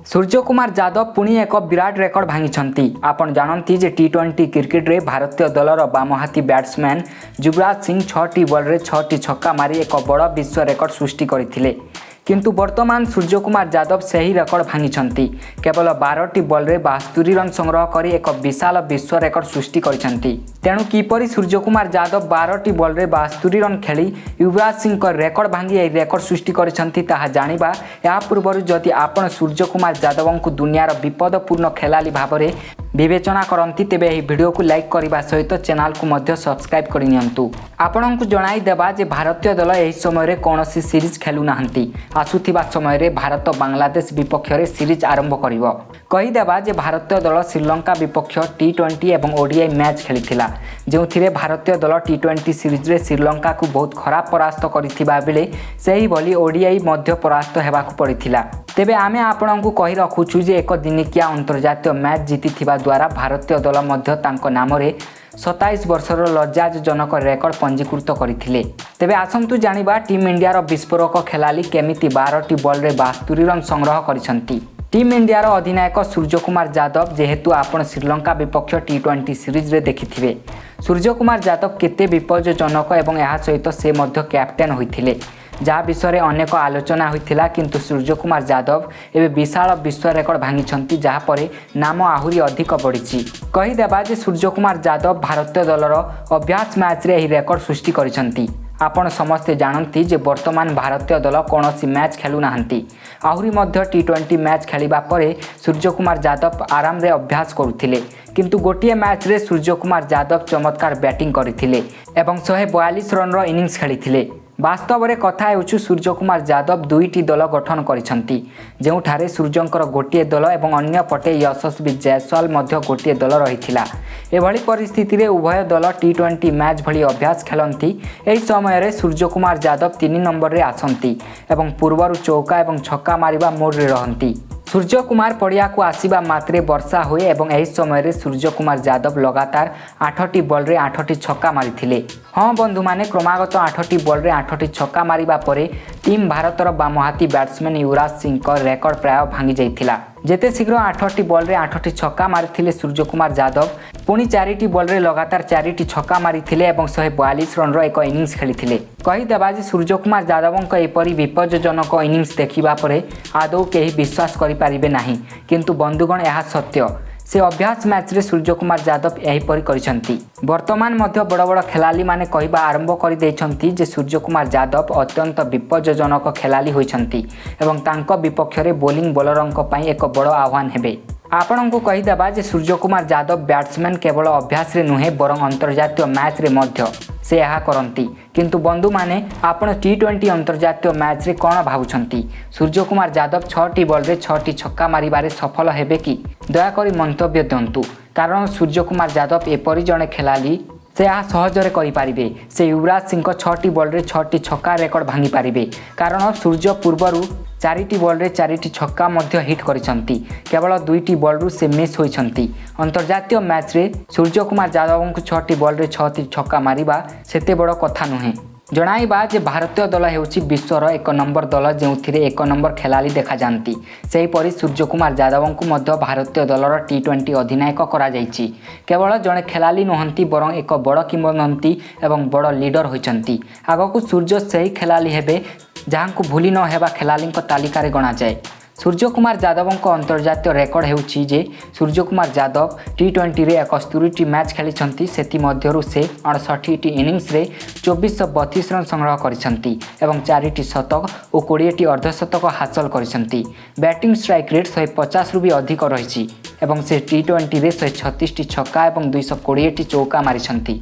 सूर्यकुमार यादव पुणी एक विराट रेकर्ड भांगी आपण जानती जे टी20 क्रिकेट रे भारतीय दलर बामहाती बैट्समैन युवराज सिंह 6टी बॉल 6टी छक्का मारी एक बड़ विश्व रेकर्ड सृष्टि करथिले किंतु वर्तमान सूर्यकुमार यादव सही रेकर्ड भांगी केवल 12टी बॉल 72 रन संग्रह कर एक विशाल विश्व रेकर्ड सृष्टि करछंती। तेणु किपरि सूर्यकुमार यादव 12टी बॉल 72 रन खेली युवराज सिंह रेकर्ड भांगी यह रेकर्ड सृष्टि करछंती ताहा जानिबा। या पूर्व जदि आपण सूर्यकुमार यादव को दुनियार विपदपूर्ण खेलाली भावरे विवेचना करती तेबे यह वीडियो को लाइक करने सहित चैनल को मध्य सब्सक्राइब करनियंतु। आपण को जणाई देबा जे भारतीय दल यही समय कौन सीरीज खेलु नाहंती। आसुथिबा समय रे भारत बांग्लादेश विपक्ष रे सीरीज आरंभ करिवो। कहीदेबा जे भारतीय दल श्रीलंका विपक्ष टी20 एवं ओडीआई मैच खेलिथिला जोथिरे भारतीय दल टी20 सीरीज रे श्रीलंका को बहुत खराब परास्त करिथिबा बेले सही भली ओडीआई मध्य परास्त हेबाकु पड़िथिला। तेबे आमे आपणंकु कहि रखुछु जे एक दिनिकिया अंतर्जातीय मैच जीतिथिबा द्वारा भारतीय दल मध्य तांको नामरे 27 वर्षर लज्जाजनक रेकर्ड पंजीकृत करथिले। तेबे आसंतु जानिबा टीम इंडिया रो विस्फोरक खेलाली केमिति 12टी बॉल 72 रन संग्रह करिसंती। टीम इंडिया रो अधिनायक सूर्यकुमार यादव जेहेतु आपण श्रीलंका विपक्ष टी20 सीरीज रे देखिथिबे सूर्यकुमार यादव केते विपज्जनक एवं यह सहित से मध्य कैप्टेन होइथिले जहाँ विषय अनेक आलोचना होता किंतु सूर्यकुमार यादव एवं विशाल विश्व रेकर्ड भांगी जहाँ पर नाम आहरी अधिक बढ़ी। कहीदेबा जे सूर्यकुमार यादव भारतीय दलर अभ्यास मैच रे यह रेकर्ड सृष्टि करछंती। आपण समस्ते जानती जे वर्तमान भारतीय दल कौन मैच खेलु नाहंती। आहरी मध्य टी20 मैच खेलिबा परे सूर्यकुमार यादव आराम रे अभ्यास करुथिले किंतु गोटिए मैच रे सूर्यकुमार यादव चमत्कार बैटिंग करथिले एवं 142 रन रो इनिंग्स खेलिथिले। वास्तव में कथा हेउछु सूर्यकुमार यादव दुईटी दल गठन करिसंती जेउठारे सूर्यंकर गोटिए दल एवं अन्य पटे यशस्वी जायसवाल मध्य गोटिए दल रहिथिला। एभली परिस्थिति रे उभय दल टी20 मैच भली अभ्यास खेलंती। एही समय रे सूर्यकुमार यादव 3 नंबर रे आसंती एवं पूर्वरु चौका एवं छक्का मारिबा मोड रे रहंती। सूर्यकुमार पड़िया को आसिबा मात्रे वर्षा हुए एवं यही समय सूर्यकुमार यादव लगातार 8टी बॉल 8टी छक्का मारिथिले। हाँ बंधु माने क्रमागत 8टी बॉल 8टी छक्का मारिबा परे टीम भारतर बामहाती बैट्समैन युवराज सिंह का रेकर्ड प्राय भांगी जाइथिला। जेते शीघ्र 8टी बॉल 8टी छक्का मारिथिले सूर्यकुमार यादव पुणी 4टी बॉल लगातार 4टी छक्का मारिथिले एवं 142 रन रो एक इनिंग्स खेलिथिले। कहीदेबा जे सूर्यकुमार यादव एपरी विपज्जनक इनिंग्स देखिबा परे आदौ केही विश्वास करि पारिबे नाही किंतु बंधुगण यह सत्य से अभ्यास मैच रे सूर्यकुमार यादव यहीपरि करिसंती। वर्तमान मध्य बड़ बड़ खेलाली माने कहबा आरंभ कर दैछंती जे सूर्यकुमार यादव अत्यंत विपज्जनक खेलाली होइछंती एवं तांको विपक्ष रे बोलिंग बॉलरंक पई एक बड़ आह्वान हेबे। आपण को कहीदेबा जे सूर्यकुमार यादव बैट्समैन केवल अभ्यास रे नुहे बरं अंतर्जातीय मैच रे मध्य से यह करती किंतु बंधु माने आपण टी20 अंतर्जातीय मैच रे कौन भावुछंती सूर्यकुमार यादव 6टी बॉल 6टी छक्का मारिबारे सफल हेबे कि दयाकरी मंतव्य दिंतु कारण सूर्यकुमार यादव एपरी जड़े खेलाली से यह सहजरे करिपारिबे। से युवराज सिंह 6टी बॉल 6टी छक्का रेकर्ड भांगी पारिबे कारण सूर्य पूर्वरु 4टी बॉल 4टी छक्का मध्य हिट करिसंती केवल 2टी बॉल से मिस होइछंती। अंतर्जातीय मैच रे सूर्यकुमार यादव को 6टी बॉल 6टी छक्का मारिबा सेते बड़ कथा नुहे। जणाइबा जे भारतीय दल हेउची विश्वर 1 नंबर दल जेउथिरे 1 नंबर खेलाली देखा जानती। सेहीपरि सूर्यकुमार यादव को मध्य भारतीय दलर टी20 अधिनायक करा जाइछि। केवल जड़े खेलाली नुहंती बरं एक बड़ किंवदंती एवं बड़ लीडर होइछंती। आगकू सूर्य सही खेलाली हेबे जहाँ को भूली न हेबा खेलाली तालिका गणा जाए। सूर्यकुमार यादव अंतर्जातीय रेकर्ड हेउछि जे सूर्यकुमार यादव टी20 रे 71टी मैच खेलिछंती सेति मध्यरु से 68टी इनिंग्स रे 2432 रन संग्रह करिसंती एवं 4टी शतक और 20टी अर्धशतक हासिल करिसंती। बैटिंग स्ट्राइक रेट 150 रु भी अधिक रहिछि एवं से टी20 रे 136टी छक्का एवं 220टी चौका मारिसंती।